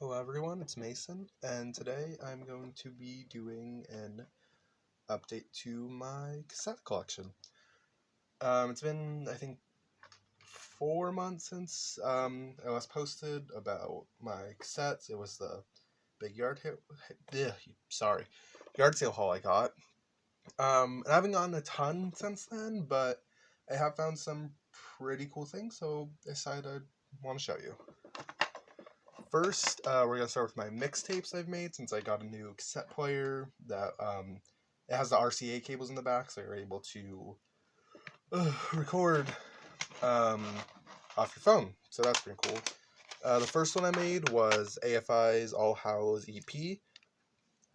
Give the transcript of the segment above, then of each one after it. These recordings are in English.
Hello everyone, it's Mason, and today I'm going to be doing an update to my cassette collection. It's been, I think, 4 months since I last posted about my cassettes. It was the big yard sale haul I got. And I haven't gotten a ton since then, but I have found some pretty cool things, so I decided I want to show you. First, we're going to start with my mixtapes I've made since I got a new cassette player that it has the RCA cables in the back, so you're able to record off your phone. So that's pretty cool. The first one I made was AFI's All Hows EP.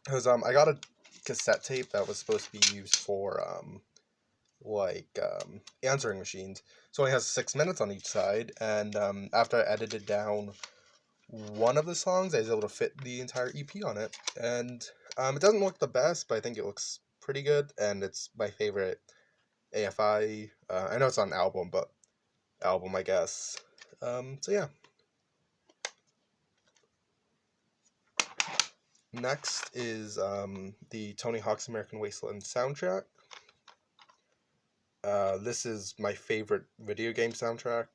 Because I got a cassette tape that was supposed to be used for answering machines. So it only has 6 minutes on each side, and after I edited down one of the songs, I was able to fit the entire EP on it, and it doesn't look the best, but I think it looks pretty good, and it's my favorite AFI. I know it's on album, I guess. So yeah. Next is the Tony Hawk's American Wasteland soundtrack. This is my favorite video game soundtrack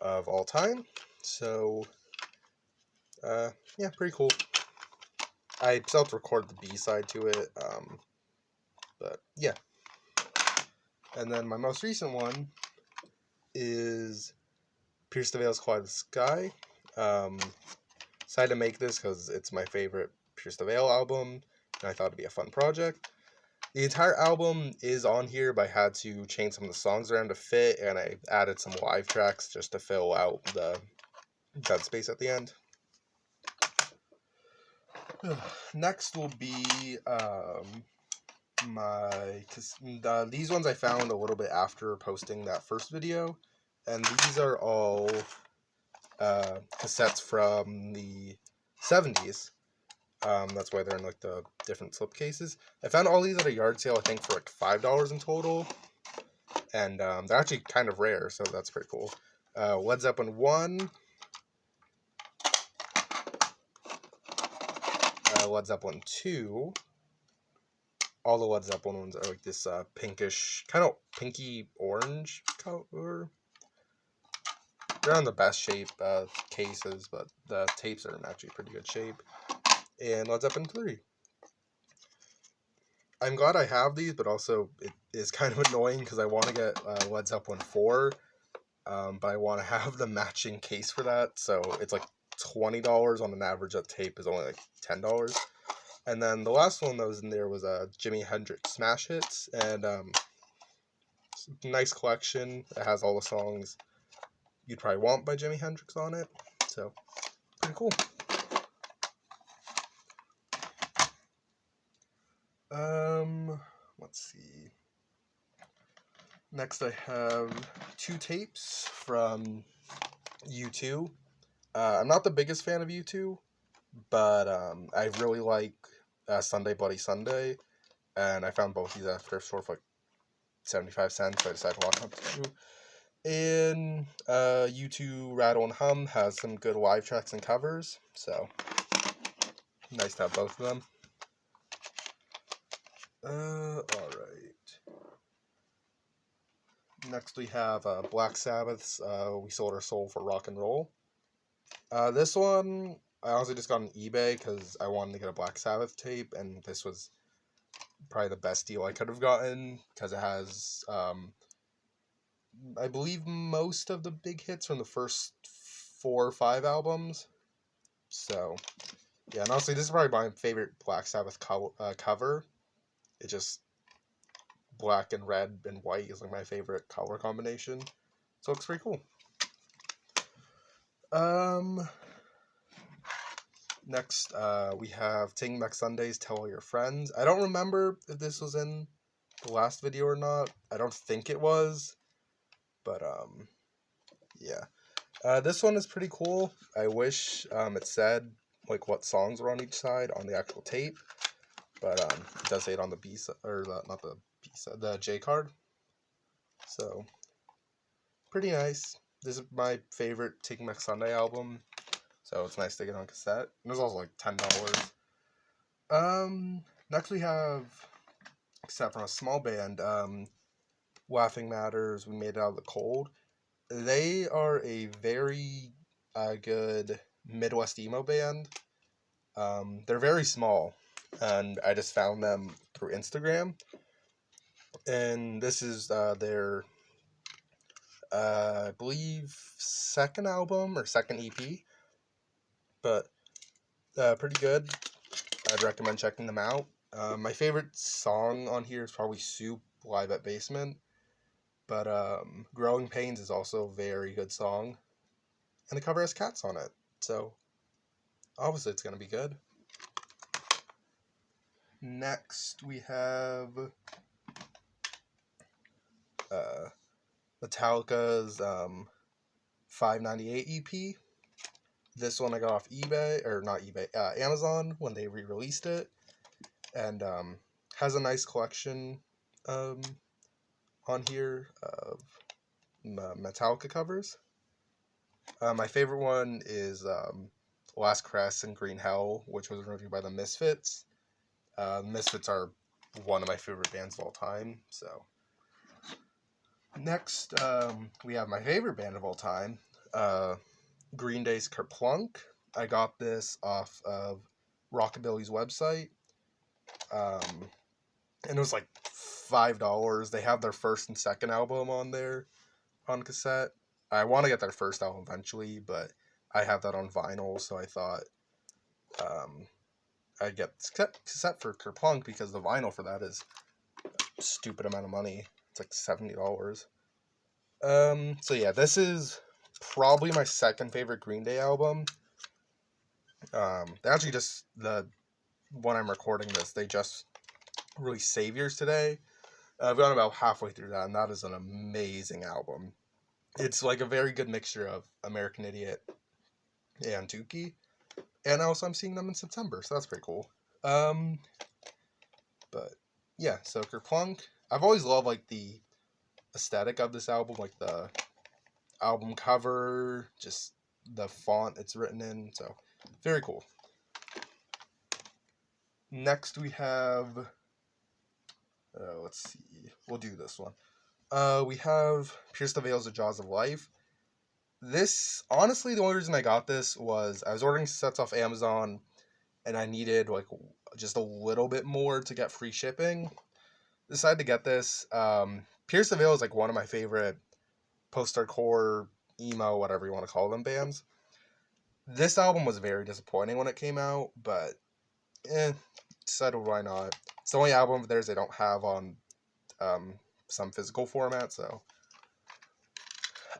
of all time, so yeah, pretty cool. I still have to record the B-side to it, but yeah. And then my most recent one is Pierce the Veil's Cry the Sky. Decided to make this because it's my favorite Pierce the Veil album, and I thought it'd be a fun project. The entire album is on here, but I had to change some of the songs around to fit, and I added some live tracks just to fill out the dead space at the end. Next will be these ones I found a little bit after posting that first video, and these are all cassettes from the 70s. That's why they're in like the different slipcases. I found all these at a yard sale, I think for like $5 in total, and they're actually kind of rare, so that's pretty cool. Led Zeppelin 1, Led Zeppelin 2. All the Led Zeppelin ones are like this pinkish, kind of pinky orange color. They're on the best shape cases, but the tapes are in actually pretty good shape. And Led Zeppelin 3. I'm glad I have these, but also it is kind of annoying because I want to get Led Zeppelin 4, but I want to have the matching case for that, so it's like $20 on an average. That tape is only like $10. And then the last one that was in there was Jimi Hendrix Smash Hits, and nice collection. It has all the songs you'd probably want by Jimi Hendrix on it, so pretty cool. Let's see. Next I have 2 tapes from U2. I'm not the biggest fan of U2, but I really like Sunday Bloody Sunday, and I found both these at thrift store for like 75 cents, so I decided to walk up to 2. And U2 Rattle and Hum has some good live tracks and covers, so nice to have both of them. Alright. Next we have Black Sabbath's We Sold Our Soul for Rock and Roll. This one, I honestly just got on eBay because I wanted to get a Black Sabbath tape, and this was probably the best deal I could have gotten because it has, I believe, most of the big hits from the first 4 or 5 albums. So, yeah, and honestly, this is probably my favorite Black Sabbath cover. It just, black and red and white is like my favorite color combination. So it looks pretty cool. Next, we have Taking Back Sundays, Tell All Your Friends. I don't remember if this was in the last video or not. I don't think it was, but yeah. This one is pretty cool. I wish it said like what songs were on each side on the actual tape, but it does say it on the B side, or not the B side, the J card. So pretty nice. This is my favorite Taking Back Sunday album. so it's nice to get on cassette. It was also like $10. Next we have, except from a small band, Laughing Matters, We Made It Out of the Cold. They are a very good Midwest emo band. They're very small, and I just found them through Instagram. And this is their, I believe, second album or second EP, but pretty good. I'd recommend checking them out. My favorite song on here is probably Soup live at Basement, but Growing Pains is also a very good song, and the cover has cats on it, so obviously it's going to be good. Next we have Metallica's 598 EP. This one I got off eBay, or not eBay, Amazon when they re-released it, and has a nice collection on here of Metallica covers. My favorite one is Last Crest and Green Hell, which was reviewed by the Misfits. Misfits are one of my favorite bands of all time, so. Next, we have my favorite band of all time, Green Day's Kerplunk. I got this off of Rockabilly's website, and it was like $5. They have their first and second album on there on cassette. I want to get their first album eventually, but I have that on vinyl, so I thought I'd get cassette for Kerplunk because the vinyl for that is a stupid amount of money. It's like $70. So yeah, this is probably my second favorite Green Day album. They actually just, when I'm recording this, they just released Saviors today. I've gone about halfway through that, and that is an amazing album. It's like a very good mixture of American Idiot and Dookie. And also I'm seeing them in September, so that's pretty cool. But yeah, so Kerplunk. I've always loved like the aesthetic of this album, like the album cover, just the font it's written in, so very cool. Next we have, let's see, we'll do this one. We have Pierce the Veils of Jaws of Life. This, honestly, the only reason I got this was I was ordering sets off Amazon, and I needed like just a little bit more to get free shipping. Decided to get this. Pierce the Veil is like one of my favorite post-hardcore, emo, whatever you want to call them, bands. This album was very disappointing when it came out, but decided why not. It's the only album of theirs they don't have on some physical format, so.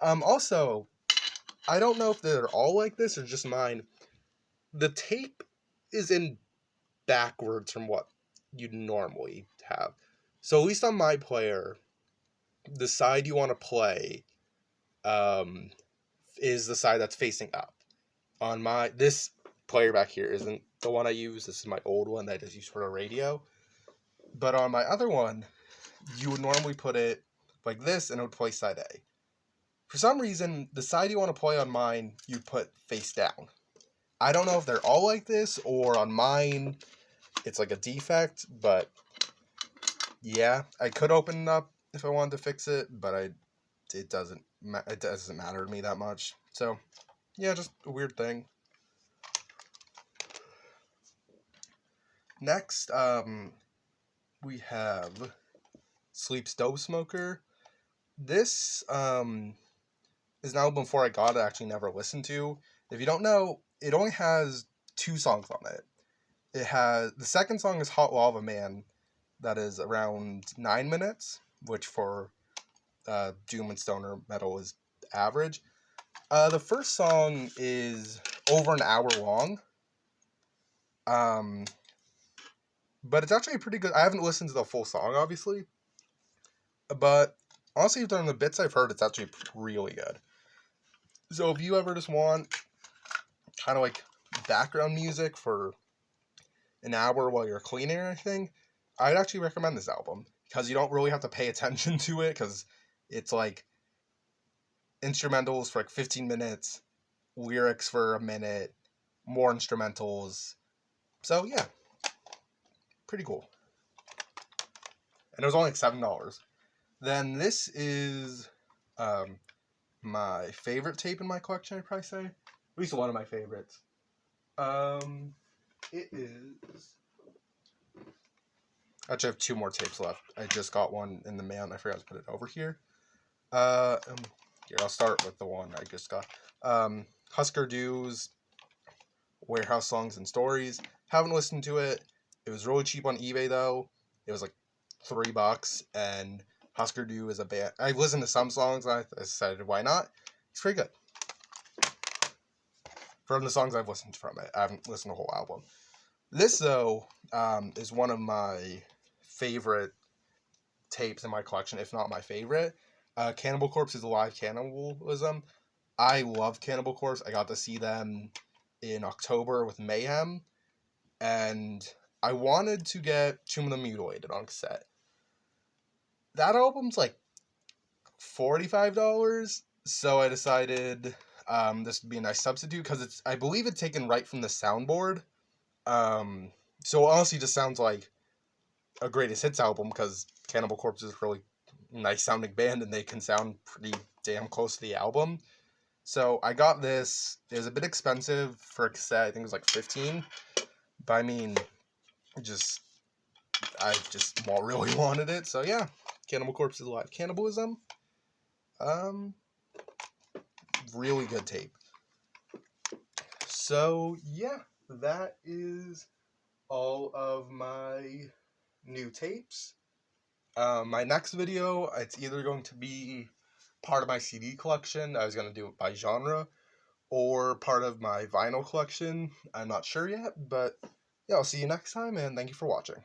Also, I don't know if they're all like this or just mine. The tape is in backwards from what you'd normally have. So at least on my player, the side you want to play is the side that's facing up. On this player back here isn't the one I use. This is my old one that I just use for the radio. But on my other one, you would normally put it like this, and it would play side A. For some reason, the side you want to play on mine, you put face down. I don't know if they're all like this, or on mine, it's like a defect, but yeah, I could open it up if I wanted to fix it, but it doesn't matter to me that much. So, yeah, just a weird thing. Next, we have Sleep Stove Smoker. This is an album before I got it, I actually never listened to. If you don't know, it only has 2 songs on it. The second song is Hot Lava Man, that is around 9 minutes, which for doom and stoner metal is average. The first song is over an hour long. But it's actually pretty good. I haven't listened to the full song, obviously. But honestly, from the bits I've heard, it's actually really good. So if you ever just want kind of like background music for an hour while you're cleaning or anything, I'd actually recommend this album. Because you don't really have to pay attention to it, because it's like instrumentals for like 15 minutes, lyrics for a minute, more instrumentals. So yeah, pretty cool. And it was only like $7. Then this is my favorite tape in my collection, I'd probably say. At least one of my favorites. It is... Actually, I have 2 more tapes left. I just got one in the mail and I forgot to put it over here. Here, I'll start with the one I just got. Husker Du's Warehouse Songs and Stories. Haven't listened to it. It was really cheap on eBay though. It was like $3, and Husker Du is a band. I've listened to some songs and I decided why not. It's pretty good. From the songs I've listened from it, I haven't listened to the whole album. This though is one of my favorite tapes in my collection, if not my favorite. Cannibal Corpse's Live Cannibalism. I love Cannibal Corpse. I got to see them in October with Mayhem, and I wanted to get Tomb of the Mutilated on cassette. That album's like $45, so I decided this would be a nice substitute because I believe it's taken right from the soundboard. So honestly, just sounds like a greatest hits album because Cannibal Corpse is a really nice sounding band and they can sound pretty damn close to the album. So I got this. It was a bit expensive for a cassette. I think it was like $15. But I mean, I just really wanted it. So yeah, Cannibal Corpse's Live Cannibalism. Really good tape. So yeah, that is all of my new tapes. My next video, it's either going to be part of my CD collection. I was going to do it by genre, or part of my vinyl collection. I'm not sure yet, but yeah, I'll see you next time, and thank you for watching.